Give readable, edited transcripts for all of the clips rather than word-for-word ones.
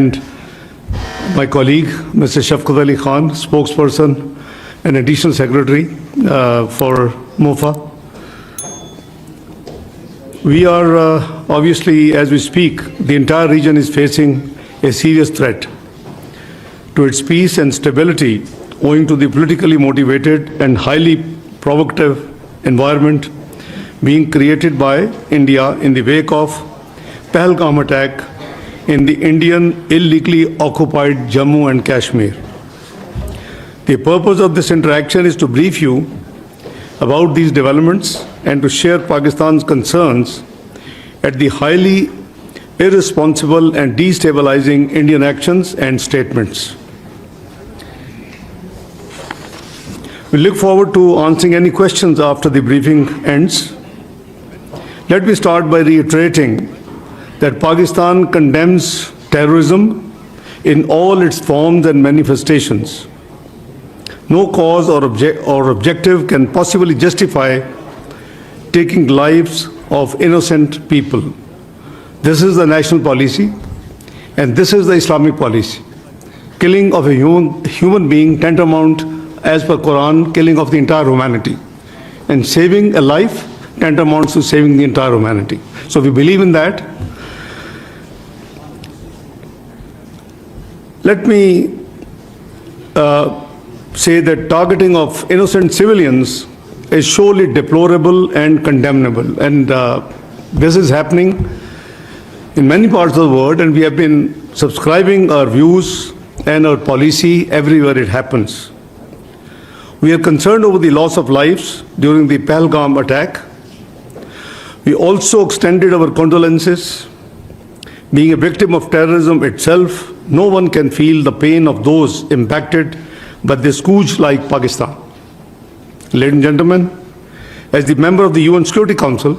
and my colleague, Mr. Shafqat Ali Khan, spokesperson and additional secretary for MOFA. We are obviously, as we speak, the entire region is facing a serious threat to its peace and stability owing to the politically motivated and highly provocative environment being created by India in the wake of Pahalgam attack in the Indian illegally occupied Jammu and Kashmir. The purpose of this interaction is to brief you about these developments and to share Pakistan's concerns at the highly irresponsible and destabilizing Indian actions and statements. We look forward to answering any questions after the briefing ends. Let me start by reiterating that Pakistan condemns terrorism in all its forms and manifestations. No cause or objective can possibly justify taking lives of innocent people. This is the national policy, and this is the Islamic policy. Killing of a human being tantamount, as per Quran, killing of the entire humanity. And saving a life tantamounts to saving the entire humanity. So we believe in that. Let me say that targeting of innocent civilians is surely deplorable and condemnable. And this is happening in many parts of the world, and we have been subscribing our views and our policy everywhere it happens. We are concerned over the loss of lives during the Pahalgam attack. We also extended our condolences. Being a victim of terrorism itself, no one can feel the pain of those impacted by this scourge like Pakistan. Ladies and gentlemen, as the member of the UN Security Council,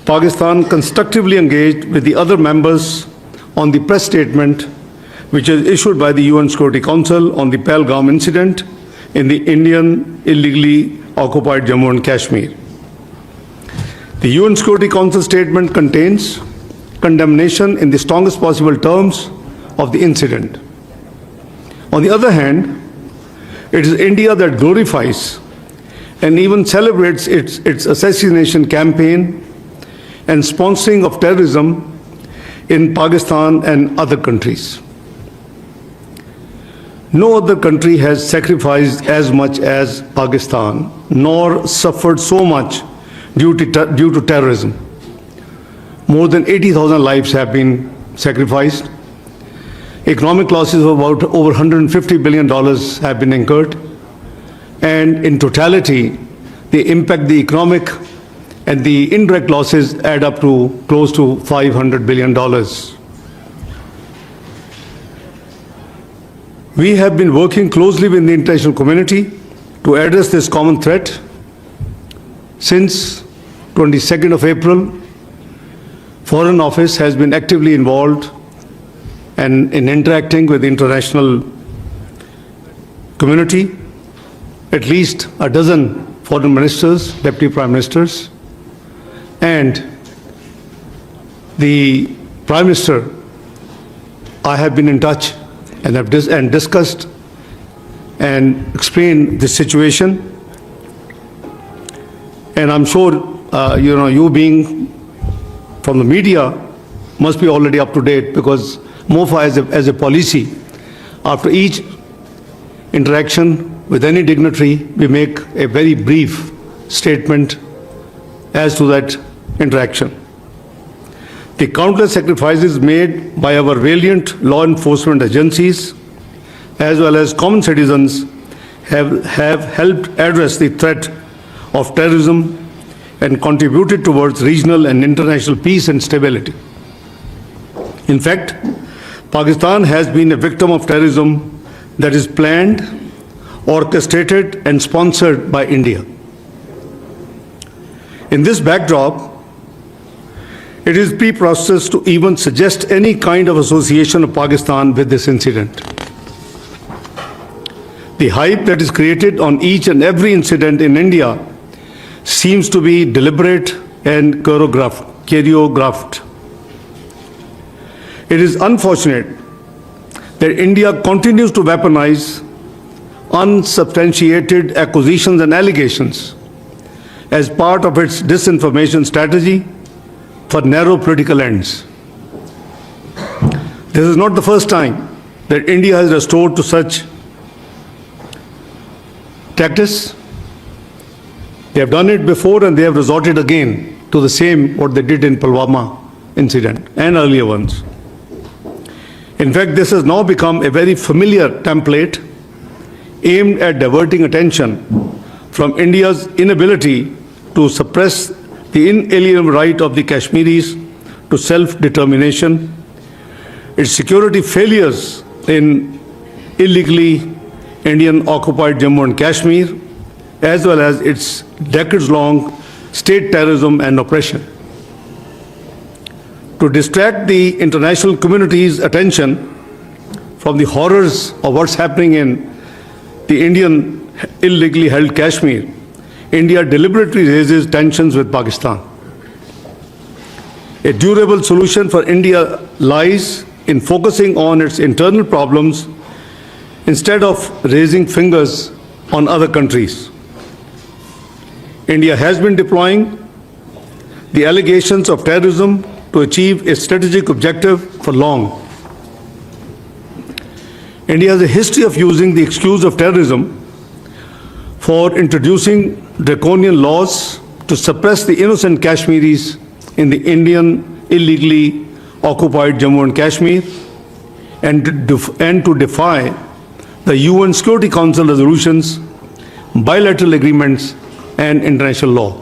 Pakistan constructively engaged with the other members on the press statement which is issued by the UN Security Council on the Pahalgam incident in the Indian illegally occupied Jammu and Kashmir. The UN Security Council statement contains condemnation in the strongest possible terms of the incident. On the other hand, it is India that glorifies and even celebrates its assassination campaign and sponsoring of terrorism in Pakistan and other countries. No other country has sacrificed as much as Pakistan, nor suffered so much due to terrorism. More than 80,000 lives have been sacrificed. Economic losses of about over $150 billion have been incurred. And in totality, the impact, the economic and the indirect losses add up to close to $500 billion. We have been working closely with the international community to address this common threat. Since 22nd of April, Foreign Office has been actively involved and in interacting with the international community. At least a dozen foreign ministers, deputy prime ministers, and the Prime Minister, I have been in touch and have discussed and explained the situation. And I'm sure, you being from the media must be already up to date, because MOFA as a policy, after each interaction with any dignitary, we make a very brief statement as to that interaction. The countless sacrifices made by our valiant law enforcement agencies as well as common citizens have helped address the threat of terrorism and contributed towards regional and international peace and stability. In fact, Pakistan has been a victim of terrorism that is planned, orchestrated and sponsored by India. In this backdrop, it is preposterous to even suggest any kind of association of Pakistan with this incident. The hype that is created on each and every incident in India seems to be deliberate and choreographed. It is unfortunate that India continues to weaponize unsubstantiated accusations and allegations as part of its disinformation strategy for narrow political ends. This is not the first time that India has resorted to such tactics. They have done it before and they have resorted again to the same what they did in Pulwama incident and earlier ones. In fact, this has now become a very familiar template aimed at diverting attention from India's inability to suppress the inalienable right of the Kashmiris to self-determination, its security failures in illegally Indian-occupied Jammu and Kashmir, as well as its decades-long state terrorism and oppression. To distract the international community's attention from the horrors of what's happening in the Indian illegally held Kashmir, India deliberately raises tensions with Pakistan. A durable solution for India lies in focusing on its internal problems instead of raising fingers on other countries. India has been deploying the allegations of terrorism to achieve a strategic objective for long. India has a history of using the excuse of terrorism for introducing draconian laws to suppress the innocent Kashmiris in the Indian illegally occupied Jammu and Kashmir and to defy the UN Security Council resolutions, bilateral agreements, and international law.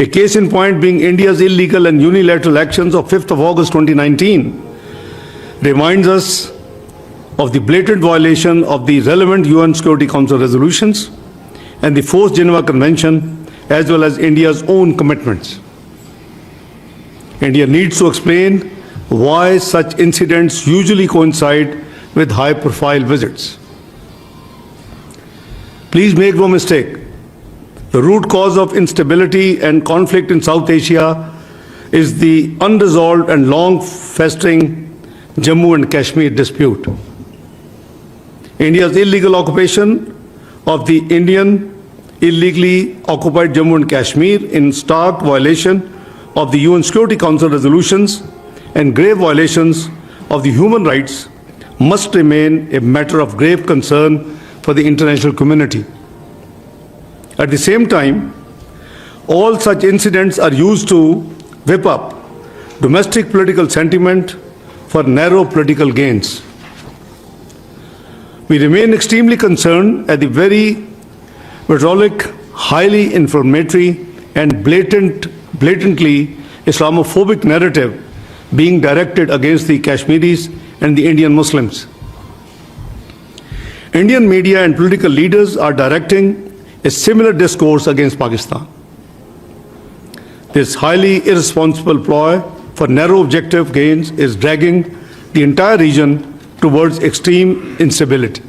A case in point being India's illegal and unilateral actions of 5th of August 2019 reminds us of the blatant violation of the relevant UN Security Council resolutions and the 4th Geneva Convention, as well as India's own commitments. India needs to explain why such incidents usually coincide with high-profile visits. Please make no mistake, the root cause of instability and conflict in South Asia is the unresolved and long-festering Jammu and Kashmir dispute. India's illegal occupation of the Indian illegally occupied Jammu and Kashmir in stark violation of the UN Security Council resolutions and grave violations of the human rights must remain a matter of grave concern for the international community. At the same time, all such incidents are used to whip up domestic political sentiment for narrow political gains. We remain extremely concerned at the very vitriolic, highly inflammatory, and blatantly Islamophobic narrative being directed against the Kashmiris and the Indian Muslims. Indian media and political leaders are directing a similar discourse against Pakistan. This highly irresponsible ploy for narrow objective gains is dragging the entire region towards extreme instability.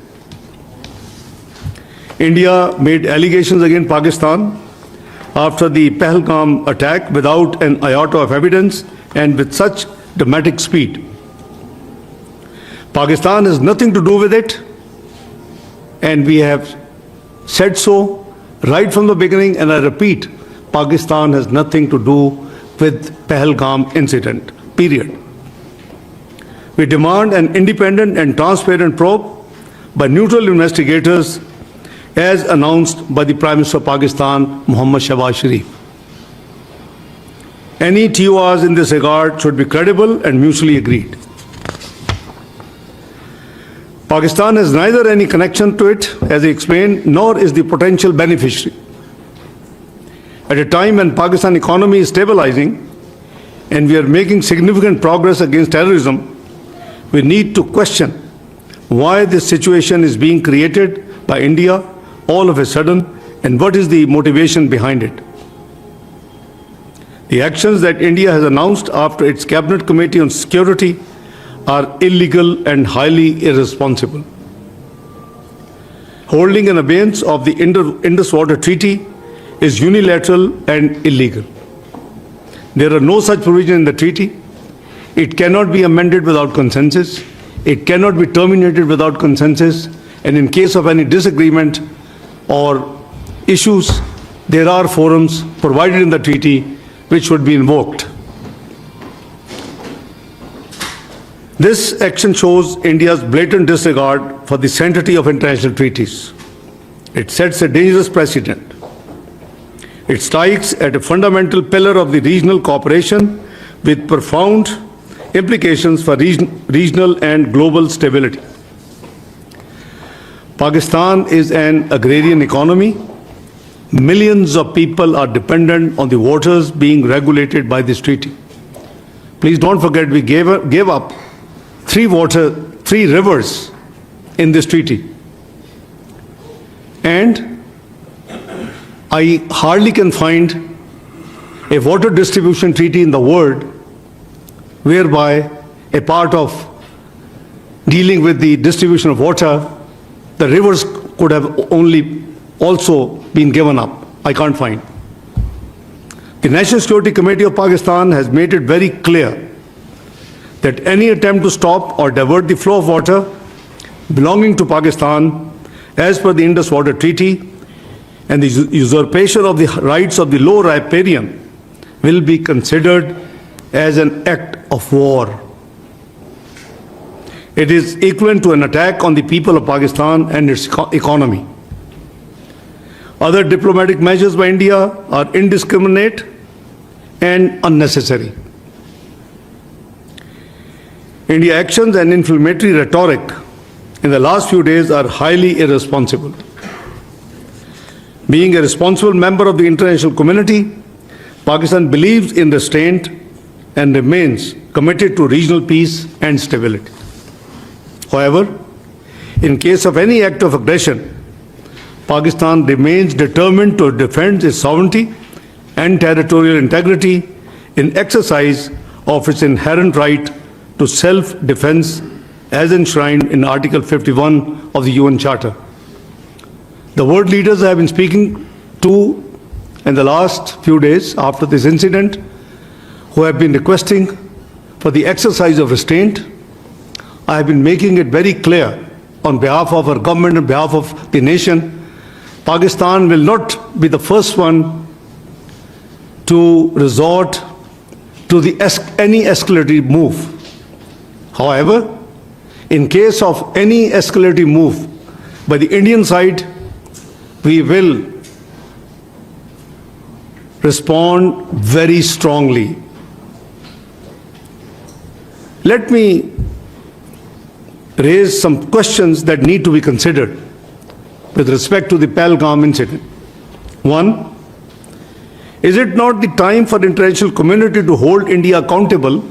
India made allegations against Pakistan after the Pahalgam attack without an iota of evidence and with such dramatic speed. Pakistan has nothing to do with it, and we have said so right from the beginning, and I repeat, Pakistan has nothing to do with Pahalgam incident, period. We demand an independent and transparent probe by neutral investigators as announced by the Prime Minister of Pakistan, Mohammad Shahbaz Sharif. Any TORs in this regard should be credible and mutually agreed. Pakistan has neither any connection to it, as I explained, nor is the potential beneficiary. At a time when Pakistan economy is stabilizing and we are making significant progress against terrorism, we need to question why this situation is being created by India all of a sudden and what is the motivation behind it. The actions that India has announced after its Cabinet Committee on Security are illegal and highly irresponsible. Holding in abeyance of the Indus Water Treaty is unilateral and illegal. There are no such provisions in the treaty. It cannot be amended without consensus. It cannot be terminated without consensus, and in case of any disagreement or issues, there are forums provided in the treaty which would be invoked. This action shows India's blatant disregard for the sanctity of international treaties. It sets a dangerous precedent. It strikes at a fundamental pillar of the regional cooperation with profound implications for regional and global stability. Pakistan is an agrarian economy. Millions of people are dependent on the waters being regulated by this treaty. Please don't forget we gave up three rivers in this treaty. And I hardly can find a water distribution treaty in the world whereby a part of dealing with the distribution of water, the rivers could have only also been given up. I can't find. The National Security Committee of Pakistan has made it very clear that any attempt to stop or divert the flow of water belonging to Pakistan as per the Indus Water Treaty and the usurpation of the rights of the low riparian will be considered as an act of war. It is equivalent to an attack on the people of Pakistan and its economy. Other diplomatic measures by India are indiscriminate and unnecessary. India's actions and inflammatory rhetoric in the last few days are highly irresponsible. Being a responsible member of the international community, Pakistan believes in restraint and remains committed to regional peace and stability. However, in case of any act of aggression, Pakistan remains determined to defend its sovereignty and territorial integrity in exercise of its inherent right to self-defense as enshrined in Article 51 of the UN Charter. The world leaders I have been speaking to in the last few days after this incident, who have been requesting for the exercise of restraint, I have been making it very clear on behalf of our government, on behalf of the nation, Pakistan will not be the first one to resort to any escalatory move. However, in case of any escalating move by the Indian side, we will respond very strongly. Let me raise some questions that need to be considered with respect to the Pahalgam incident. One, is it not the time for the international community to hold India accountable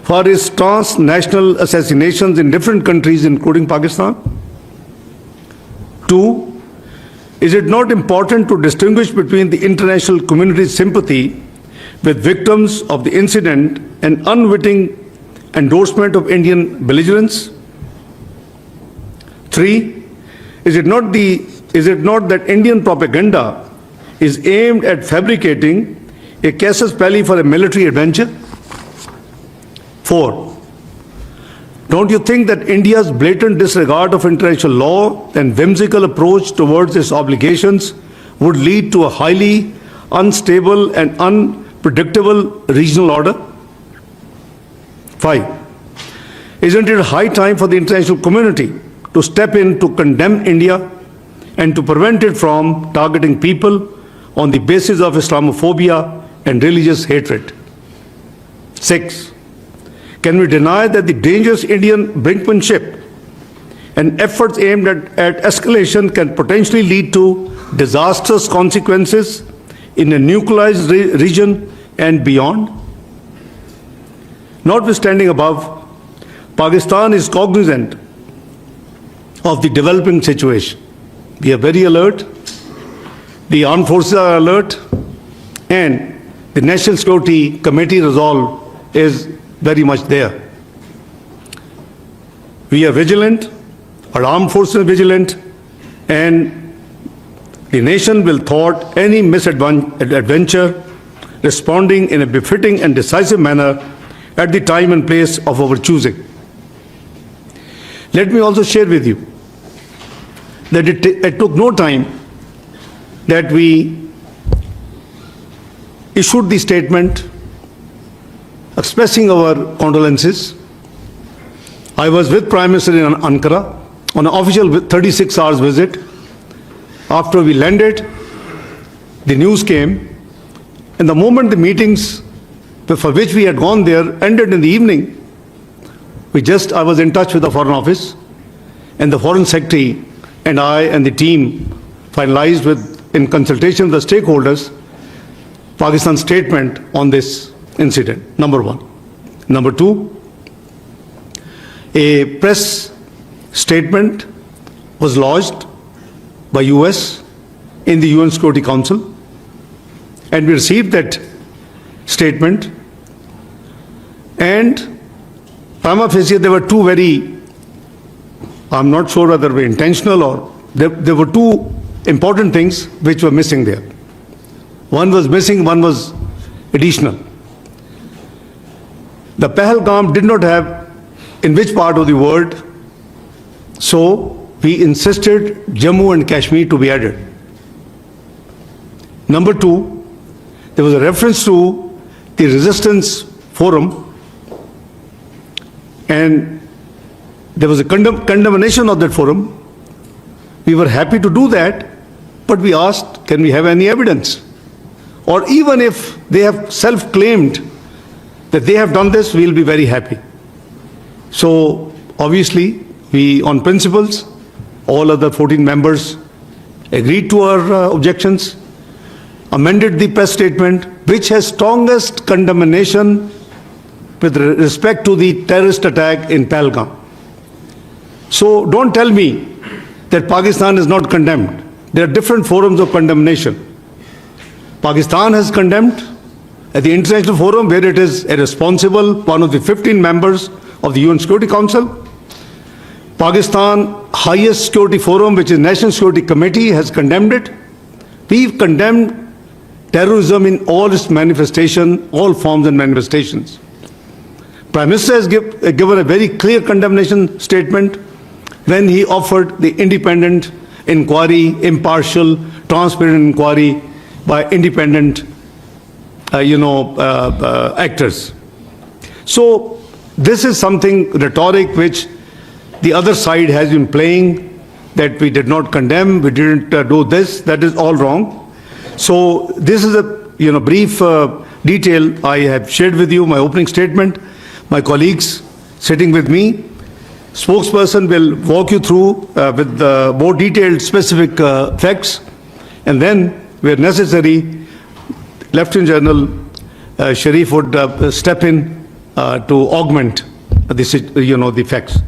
for its transnational assassinations in different countries, including Pakistan? Two, is it not important to distinguish between the international community's sympathy with victims of the incident and unwitting endorsement of Indian belligerence? Three, is it not that Indian propaganda is aimed at fabricating a casus belli for a military adventure? Four, don't you think that India's blatant disregard of international law and whimsical approach towards its obligations would lead to a highly unstable and unpredictable regional order? Five, isn't it high time for the international community to step in to condemn India and to prevent it from targeting people on the basis of Islamophobia and religious hatred? Six, can we deny that the dangerous Indian brinkmanship and efforts aimed at escalation can potentially lead to disastrous consequences in a nuclearized region and beyond? Notwithstanding above, Pakistan is cognizant of the developing situation. We are very alert, the armed forces are alert, and the National Security Committee resolve is very much there. We are vigilant, our armed forces are vigilant, and the nation will thwart any misadventure, responding in a befitting and decisive manner at the time and place of our choosing. Let me also share with you that it took no time that we issued the statement expressing our condolences. I was with Prime Minister in Ankara on an official 36 hours visit. After we landed, the news came, and the moment the meetings for which we had gone there ended in the evening, I was in touch with the Foreign Office, and the Foreign Secretary and I and the team finalized in consultation with the stakeholders, Pakistan's statement on this incident, number one. Number two, a press statement was lodged by US in the UN Security Council, and we received that statement, and prima facie there were two I'm not sure whether they were intentional or there were two important things which were missing there. One was missing, one was additional. The Pahalgam did not have in which part of the world, so we insisted Jammu and Kashmir to be added. Number two, there was a reference to the resistance forum, and there was a condemnation of that forum. We were happy to do that, but we asked, can we have any evidence? Or even if they have self-claimed that they have done this, we'll be very happy. So obviously, we, on principles, all other 14 members agreed to our objections, amended the press statement, which has strongest condemnation with respect to the terrorist attack in Pahalgam. So don't tell me that Pakistan is not condemned. There are different forums of condemnation. Pakistan has condemned at the international forum, where it is a responsible, one of the 15 members of the UN Security Council. Pakistan highest security forum, which is National Security Committee, has condemned it. We've condemned terrorism in all its manifestation, all forms and manifestations. Prime Minister has given a very clear condemnation statement when he offered the independent inquiry, impartial, transparent inquiry by independent, actors. So this is something rhetoric which the other side has been playing, that we did not condemn, we didn't do this. That is all wrong. So this is a brief detail I have shared with you, my opening statement. My colleagues sitting with me, spokesperson will walk you through with more detailed specific facts, and then where necessary, Lieutenant General Sharif would step in to augment the facts.